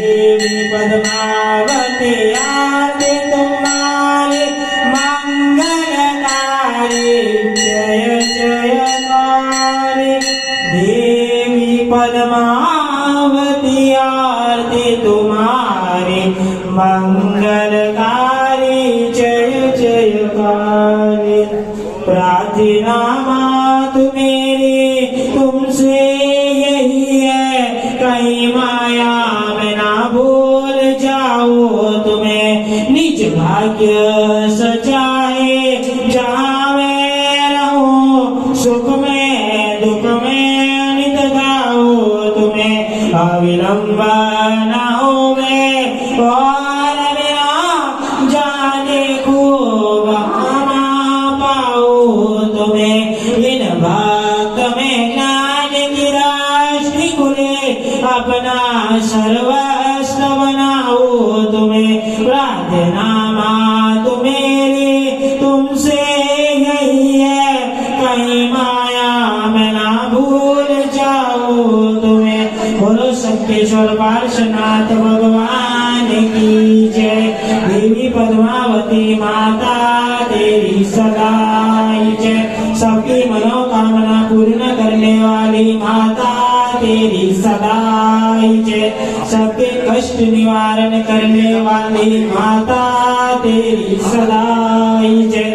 देवी पद्मावती आरती तुम्हारी मंगलकारी जय जयकारी। देवी पद्मावती आरती तुम्हारी मंगलकारी जय जयकारी। प्रार्थना मात मेरी तुमसे यही है, कहीं माया में ना भूल जाओ तुम्हें। निज भाग्य सचाए जहाँ मैं रहूं, सुख में दुख में नित गाओ तुम्हें। अविलंब न होवे और बिना जाने को वहाँ पाओ तुम्हें। इन भक्त में ज्ञान की राशि खुले, अपना सर्वस्व बनाओ तुम्हें। प्रार्थना मात मेरी तुमसे यही है, कहीं माया में ना भूल जाओ तुम्हें। बोलो सत्तेश्वर पार्श्वनाथ भगवान की जय। देवी पद्मावती माता तेरी सदा जय। सबकी मनोकामना पूर्ण करने वाली माता तेरी सदा जय। सबके कष्ट निवारण करने वाली माता तेरी सदा जय।